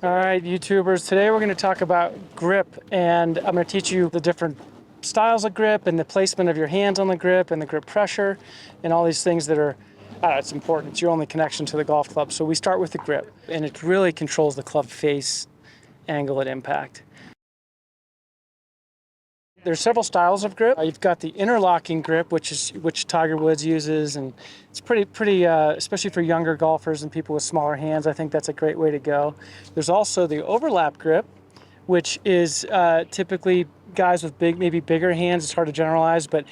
All right, YouTubers, today we're going to talk about grip, and I'm going to teach you the different styles of grip and the placement of your hands on the grip and the grip pressure and all these things that are, it's important. It's your only connection to the golf club. So we start with the grip, and it really controls the club face angle at impact. There's several styles of grip. You've got the interlocking grip, which Tiger Woods uses, and it's pretty, especially for younger golfers and people with smaller hands. I think that's a great way to go. There's also the overlap grip, which is typically guys with maybe bigger hands. It's hard to generalize, but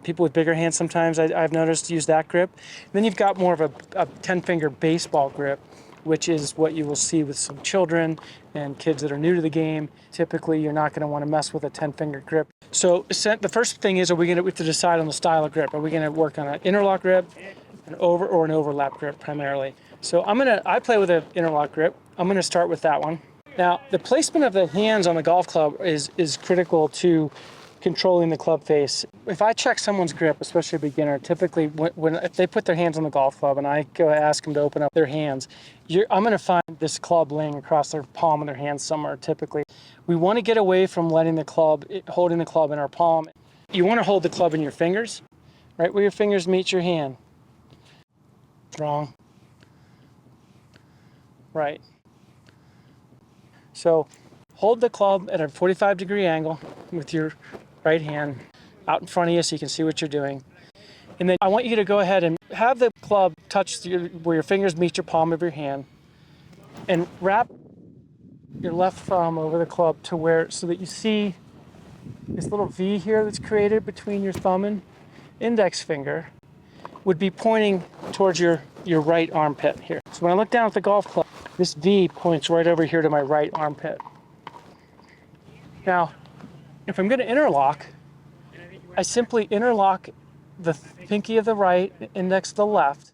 people with bigger hands sometimes I've noticed use that grip. And then you've got more of a 10-finger baseball grip, which is what you will see with some children and kids that are new to the game. Typically, you're not going to want to mess with a 10-finger grip. So the first thing is, we have to decide on the style of grip. Are we going to work on an interlock grip, an overlap grip primarily? So I play with an interlock grip. I'm going to start with that one. Now, the placement of the hands on the golf club is critical to controlling the club face. If I check someone's grip, especially a beginner, typically if they put their hands on the golf club and I go ask them to open up their hands, I'm going to find this club laying across their palm of their hand somewhere typically. We want to get away from holding the club in our palm. You want to hold the club in your fingers, right where your fingers meet your hand. Wrong. Right. So hold the club at a 45-degree angle with your right hand out in front of you so you can see what you're doing. And then I want you to go ahead and have the club touch where your fingers meet your palm of your hand, and wrap your left thumb over the club so that you see this little V here that's created between your thumb and index finger would be pointing towards your right armpit here. So when I look down at the golf club, this V points right over here to my right armpit. Now, if I'm going to interlock, I simply interlock the pinky of the right, index of the left,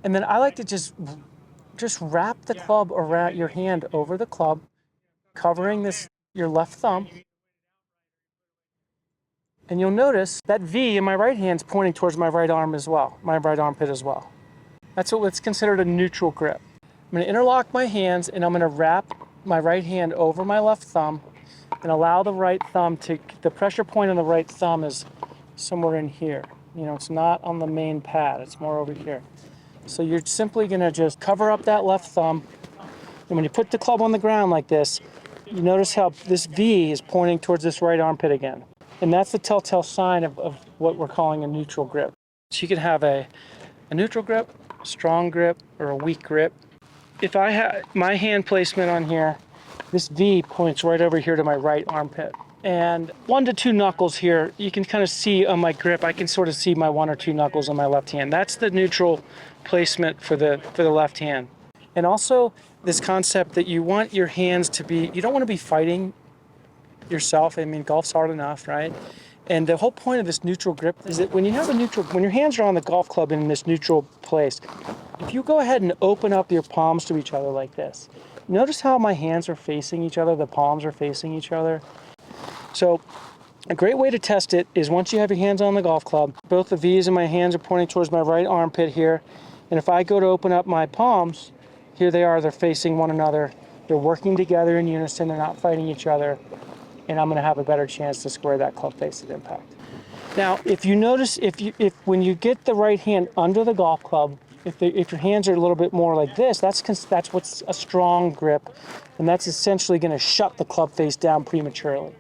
and then I like to just wrap the club around your hand over the club, covering your left thumb. And you'll notice that V in my right hand is pointing towards my right arm as well, my right armpit as well. That's what's considered a neutral grip. I'm going to interlock my hands, and I'm going to wrap my right hand over my left thumb and allow the pressure point on the right thumb is somewhere in here. It's not on the main pad, it's more over here. So you're simply going to just cover up that left thumb, and when you put the club on the ground like this, you notice how this V is pointing towards this right armpit again. And that's the telltale sign of what we're calling a neutral grip. So you can have a neutral grip, a strong grip, or a weak grip. If I have my hand placement on here, this V points right over here to my right armpit. And 1 to 2 knuckles here, you can kind of see on my grip, I can sort of see my 1 or 2 knuckles on my left hand. That's the neutral placement for the left hand. And also this concept that you want your hands to be, you don't want to be fighting yourself. I mean, golf's hard enough, right? And the whole point of this neutral grip is that when your hands are on the golf club in this neutral place, if you go ahead and open up your palms to each other like this, notice how my hands are facing each other, the palms are facing each other. So a great way to test it is once you have your hands on the golf club, both the V's in my hands are pointing towards my right armpit here. And if I go to open up my palms, here they are, they're facing one another. They're working together in unison, they're not fighting each other. And I'm going to have a better chance to square that club face at impact. Now, if you notice, when you get the right hand under the golf club, if your hands are a little bit more like this, that's what's a strong grip, and that's essentially going to shut the club face down prematurely.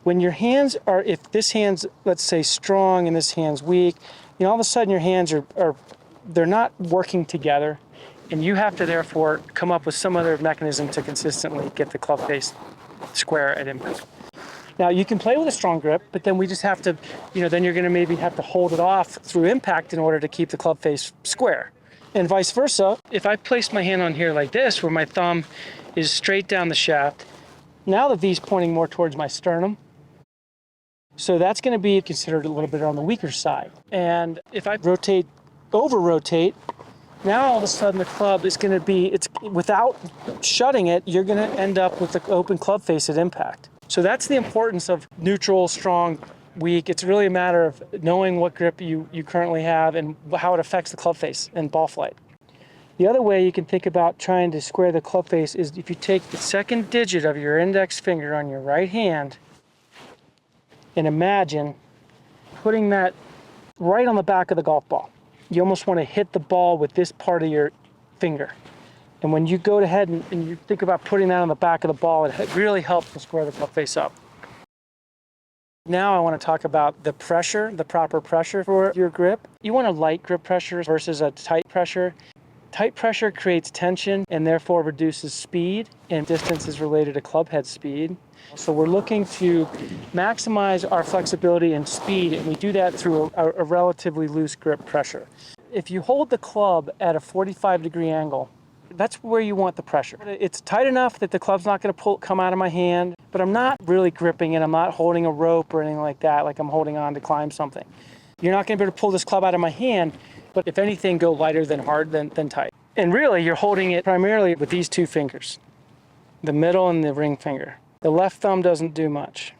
When your hands are, if this hand's, let's say, strong and this hand's weak, all of a sudden your hands they're not working together, and you have to therefore come up with some other mechanism to consistently get the club face square at impact. Now, you can play with a strong grip, but then we just have to, then you're going to maybe have to hold it off through impact in order to keep the club face square. And vice versa, if I place my hand on here like this, where my thumb is straight down the shaft, now the V's pointing more towards my sternum. So that's going to be considered a little bit on the weaker side. And if I over-rotate, now all of a sudden the club is going to be, without shutting it, you're going to end up with the open club face at impact. So that's the importance of neutral, strong, weak. It's really a matter of knowing what grip you currently have and how it affects the club face and ball flight. The other way you can think about trying to square the club face is if you take the second digit of your index finger on your right hand and imagine putting that right on the back of the golf ball. You almost want to hit the ball with this part of your finger. And when you go ahead and you think about putting that on the back of the ball, it really helps to square the club face up. Now I want to talk about the pressure, the proper pressure for your grip. You want a light grip pressure versus a tight pressure. Tight pressure creates tension and therefore reduces speed, and distance is related to club head speed. So we're looking to maximize our flexibility and speed, and we do that through a relatively loose grip pressure. If you hold the club at a 45-degree angle, that's where you want the pressure. It's tight enough that the club's not going to come out of my hand, but I'm not really gripping it. I'm not holding a rope or anything like that, like I'm holding on to climb something. You're not going to be able to pull this club out of my hand, but if anything, go lighter than hard than tight. And really, you're holding it primarily with these two fingers, the middle and the ring finger. The left thumb doesn't do much.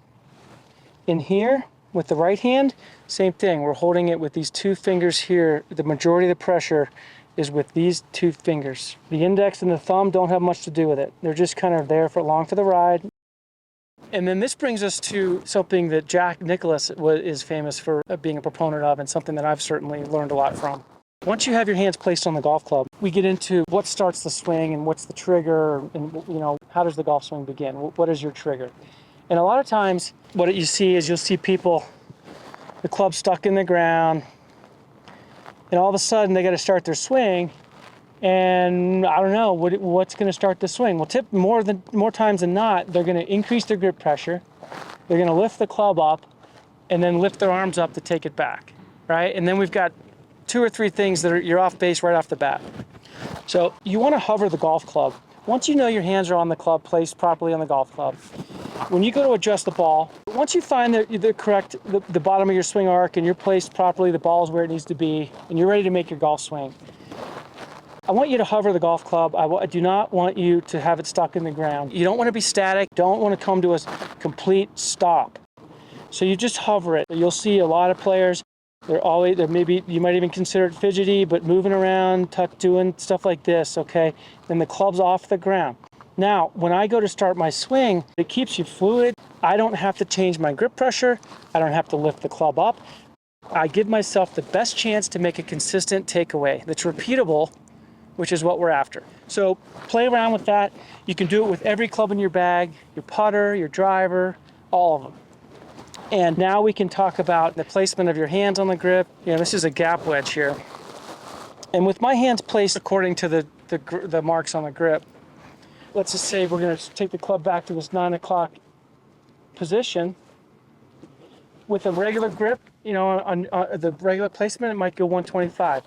In here, with the right hand, same thing. We're holding it with these two fingers here. The majority of the pressure is with these two fingers. The index and the thumb don't have much to do with it. They're just kind of there along for the ride. And then this brings us to something that Jack Nicklaus is famous for being a proponent of, and something that I've certainly learned a lot from. Once you have your hands placed on the golf club, we get into what starts the swing and what's the trigger, and how does the golf swing begin? What is your trigger? And a lot of times what you see is you'll see people, the club stuck in the ground, and all of a sudden they got to start their swing, and I don't know what's going to start the swing. Well, more times than not, they're going to increase their grip pressure, they're going to lift the club up, and then lift their arms up to take it back, right? And then we've got 2 or 3 things that you're off base right off the bat. So you want to hover the golf club. Once you know your hands are on the club, placed properly on the golf club, when you go to adjust the ball, once you find the bottom of your swing arc and you're placed properly, the ball's where it needs to be, and you're ready to make your golf swing, I want you to hover the golf club. I do not want you to have it stuck in the ground. You don't want to be static. Don't want to come to a complete stop. So you just hover it. You'll see a lot of players, maybe you might even consider it fidgety, but moving around, doing stuff like this, okay? Then the club's off the ground. Now, when I go to start my swing, it keeps you fluid. I don't have to change my grip pressure. I don't have to lift the club up. I give myself the best chance to make a consistent takeaway that's repeatable, which is what we're after. So play around with that. You can do it with every club in your bag, your putter, your driver, all of them. And now we can talk about the placement of your hands on the grip. This is a gap wedge here. And with my hands placed according to the marks on the grip, let's just say we're going to take the club back to this 9 o'clock position. With a regular grip, on the regular placement, it might go 125.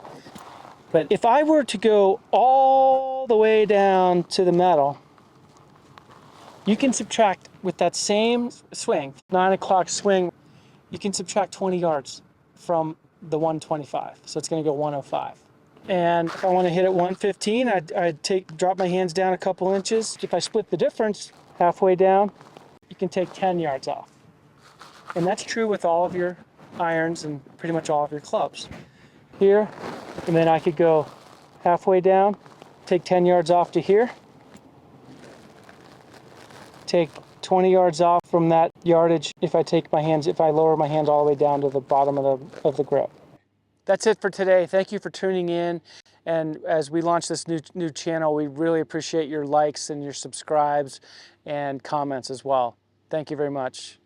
But if I were to go all the way down to the metal, you can subtract, with that same swing, 9 o'clock swing, you can subtract 20 yards from the 125. So it's going to go 105. And if I want to hit it 115, I'd drop my hands down a couple inches. If I split the difference halfway down, you can take 10 yards off. And that's true with all of your irons and pretty much all of your clubs. Here, and then I could go halfway down, take 10 yards off to here, take 20 yards off from that yardage if I lower my hands all the way down to the bottom of the grip. That's it for today. Thank you for tuning in. And as we launch this new channel, we really appreciate your likes and your subscribes and comments as well. Thank you very much.